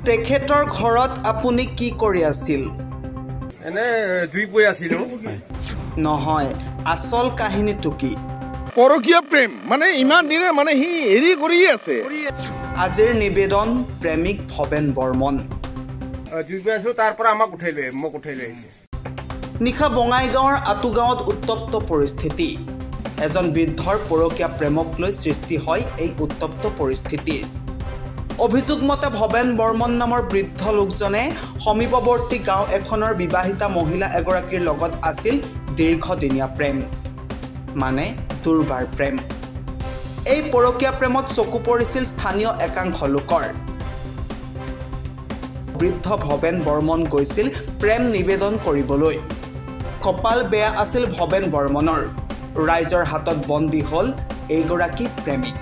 তেখেতৰ ঘৰত আপুনি কি কৰি আছিল? এনে জুই বৈ আছিলো। নহয়, আচল কাহিনীটো কি? পৰকীয়া প্ৰেম মানে ইমান দিনে মানে সি এৰি কৰি আছে। আজিৰ নিবেদন প্ৰেমিক ভৱেন বৰ্মন। জুই বৈ আছিলো, তাৰ পৰা মোক উঠাই লৈ আহিছে। নিশা বঙাইগাঁৱৰ আতুগাঁৱত উত্তপ্ত পৰিস্থিতি। এজন বৃদ্ধৰ পৰকীয়া প্ৰেমক লৈ সৃষ্টি হয় এই উত্তপ্ত পৰিস্থিতিৰ। অভিযোগ মতে ভৱেন বৰ্মন নামৰ বৃদ্ধ লোকজনে সমীপৱৰ্তী গাঁও এখনৰ বিবাহিতা মহিলা এগৰাকীৰ লগত আছিল দীৰ্ঘদিনীয়া প্ৰেম, মানে দুৰ্বাৰ প্ৰেম। এই পৰকীয়া প্ৰেমত চকু পৰিছিল স্থানীয় একাংশ লোকৰ। বৃদ্ধ ভৱেন বৰ্মন গৈছিল প্ৰেম নিবেদন কৰিবলৈ। কপাল বেয়া আছিল ভৱেন বৰ্মনৰ। ৰাইজৰ হাতত বন্দী হ'ল এইগৰাকী প্ৰেমিক।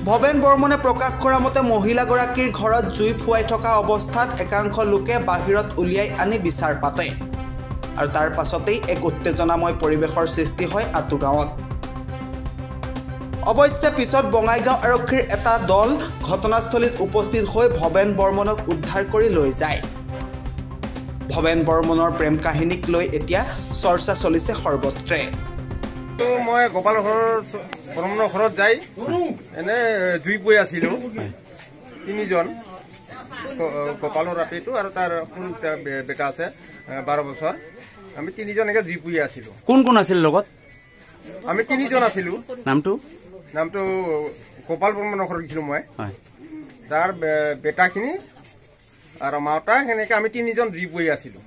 ভৱেন বৰ্মনে প্ৰকাশ কৰা মতে মহিলাগৰাকীৰ ঘৰত জুই ফুৱাই থকা অৱস্থাত একাংশ লোকে বাহিৰত উলিয়াই আনি বিচাৰ পাতে আৰু তাৰ পাছতেই এক উত্তেজনাময় পৰিৱেশৰ সৃষ্টি হয় আতুগাঁৱত। অৱশ্যে পিছত বঙাইগাঁও আৰক্ষীৰ এটা দল ঘটনাস্থলীত উপস্থিত হৈ ভৱেন বৰ্মনক উদ্ধাৰ কৰি লৈ যায়। ভৱেন বৰ্মনৰ প্ৰেম কাহিনীক লৈ এতিয়া চৰ্চা চলিছে সৰ্বত্ৰে। মই গোপালৰ বৰ্মনৰ ঘৰত যাই এনে জুই বৈ আছিলো। তিনিজন, গোপালৰ ৰাতিটো আৰু তাৰ বেটা আছে 12 বছৰ। আমি তিনিজন একে জুই বৈ আছিলো। কোন কোন আছিল লগত? আমি তিনিজন আছিলো। নামটো গোপাল বৰ্মনৰ ঘৰত গৈছিলো মই। তাৰ বেটাখিনি আৰু মাওটা, সেনেকে আমি তিনিজন জুই বৈ আছিলো।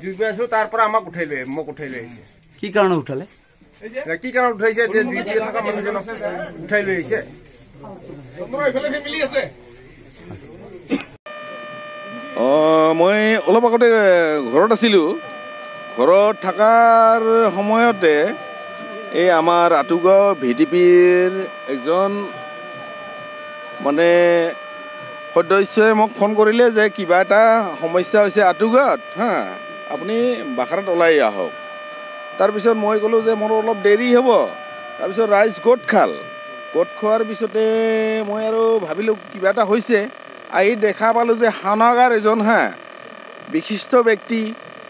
জুই বৈ আছিলো, তাৰ পৰা মোক উঠাই লৈ আহিছে। কি কাৰণে উঠালে? কি কাৰণত উঠাইছে? যে জুই বৈ থকা মানুহজনক উঠাই লৈ আহিছে। মই অলপ আগতে ঘৰত আছিলোঁ। ঘৰত থকাৰ সময়তে এই আমাৰ আতুগাঁও VDPৰ এজন মানে সদস্যই মোক ফোন কৰিলে যে কিবা এটা সমস্যা হৈছে আতুগাঁৱত, আপুনি বাখাৰত ওলাই আহক। তাৰপিছত মই ক'লোঁ যে মোৰ অলপ দেৰি হ'ব। তাৰপিছত ৰাইজ গোট খোৱাৰ পিছতে মই আৰু ভাবিলোঁ কিবা এটা হৈছে। আহি দেখা পালোঁ যে হাওনাগাৰ এজন বিশিষ্ট ব্যক্তি,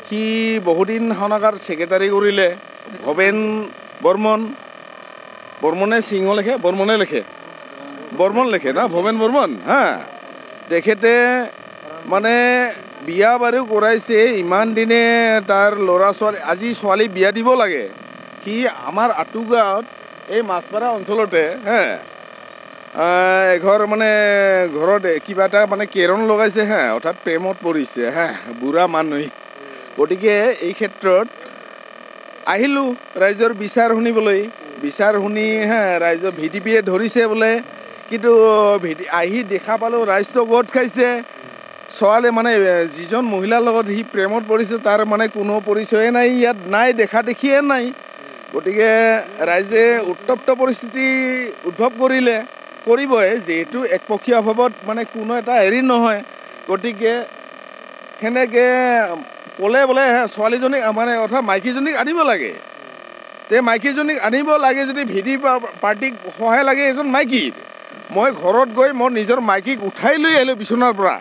সি বহুদিন হাওনাগাৰ ছেক্ৰেটাৰী কৰিলে। ভৱেন বৰ্মনে বৰ্মন লেখে না, ভৱেন বৰ্মন। তেখেতে মানে বিয়া বাৰু কৰাইছে ইমান দিনে, তাৰ ল'ৰা ছোৱালী, আজি ছোৱালী বিয়া দিব লাগে। সি আমাৰ আতুগাঁৱত এই মাছপাৰা অঞ্চলতে এঘৰ মানে ঘৰত কিবা এটা মানে কেৰণ লগাইছে, অৰ্থাৎ প্ৰেমত পৰিছে বুঢ়া মানুহ। গতিকে এই ক্ষেত্ৰত আহিলোঁ ৰাইজৰ বিচাৰ শুনিবলৈ। বিচাৰ শুনি ৰাইজৰ VDPয়ে ধৰিছে বোলে, কিন্তু আহি দেখা পালোঁ ৰাইজটো গোট খাইছে। ছোৱালী মানে যিজন মহিলাৰ লগত সি প্ৰেমত পৰিছে তাৰ মানে কোনো পৰিচয়ে নাই, ইয়াত নাই, দেখা দেখিয়ে নাই। গতিকে ৰাইজে উত্তপ্ত পৰিস্থিতি উদ্ভৱ কৰিবই, যিহেতু একপক্ষীয় ভাৱত মানে কোনো এটা হেৰি নহয়। গতিকে সেনেকৈ ক'লে বোলে ছোৱালীজনীক মানে অৰ্থাৎ মাইকীজনীক আনিব লাগে। তে মাইকীজনীক আনিব লাগে যদি VDP পাৰ্টিক সহায় লাগে এজন মাইকীৰ। মই ঘৰত গৈ মই নিজৰ মাইকীক উঠাই লৈ আহিলোঁ বিচনাৰ পৰা।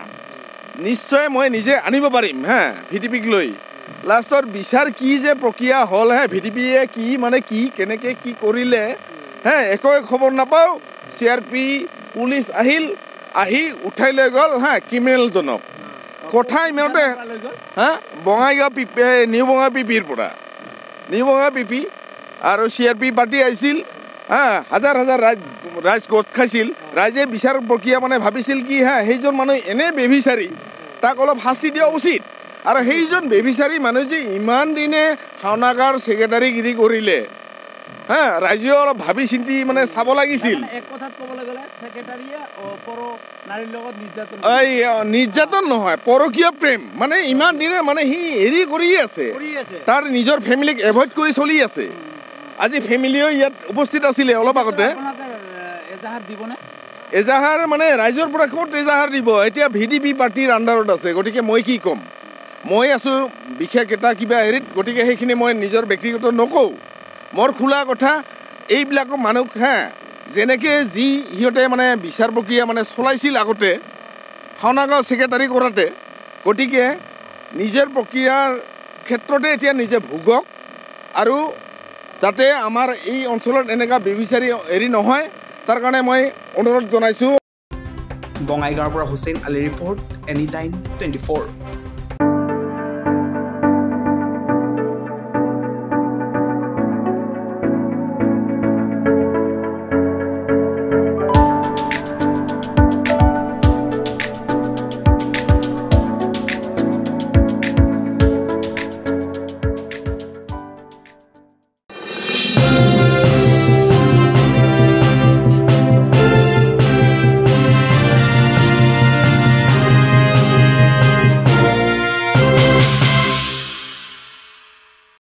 নিশ্চয় মই নিজে আনিব পাৰিম VDPক লৈ। লাষ্টত বিচাৰ কি যে প্ৰক্ৰিয়া হ'ল VDPয়ে কি কেনেকৈ কি কৰিলে একো খবৰ নাপাওঁ। CRP পুলিচ আহি উঠাই লৈ গ'ল ক্ৰিমিনেলজনক। কথা ইমানতে বঙাইগাঁও নিউ বঙাইগাঁও PPৰ পৰা, নিউ বঙাইগাঁও PP আৰু CRP পাৰ্টি আহিছিল। হাজাৰ ৰাইজ গোট খাইছিল। ৰাইজে বিচাৰ প্ৰক্ৰিয়া মানে ভাবিছিল কি সেইজন মানুহ এনে বেবিচাৰী, তাক অলপ শাস্তি দিয়া উচিত। আৰু সেইজন বেবিচাৰী মানুহ যে ইমান দিনে হাওনাগাৰ ছেক্ৰেটাৰীগিৰি কৰিলে, ৰাইজেও অলপ ভাবি চিন্তি মানে চাব লাগিছিল। নিৰ্যাতন নহয়, পৰকীয়া প্ৰেম মানে ইমান দিনে মানে সি এৰি কৰি আছে, তাৰ নিজৰ ফেমিলিক এভইড কৰি চলি আছে। আজি ফেমিলিও ইয়াত উপস্থিত আছিলে অলপ আগতে। এজাহাৰ মানে ৰাইজৰ পৰা ক'ত এজাহাৰ দিব? এতিয়া VDP পাৰ্টিৰ আণ্ডাৰত আছে। গতিকে মই কি ক'ম? মই আছোঁ বিশেষ এটা কিবা হেৰিত, গতিকে সেইখিনি মই নিজৰ ব্যক্তিগত নকওঁ। মোৰ খোলা কথা, এইবিলাক মানুহ যেনেকৈ যি সিহঁতে মানে বিচাৰ প্ৰক্ৰিয়া মানে চলাইছিল আগতে খাওনাগাঁও ছেক্ৰেটাৰী কৰাতে গতিকে নিজৰ প্ৰক্ৰিয়াৰ ক্ষেত্ৰতে এতিয়া নিজে ভোগক আৰু যাতে আমাৰ এই অঞ্চলত এনেকুৱা বেবিচাৰী হেৰি নহয় তাৰ কাৰণে মই অনুৰোধ জনাইছোঁ। বঙাইগাঁৱৰ পৰা Hussain Ali report, any time 24।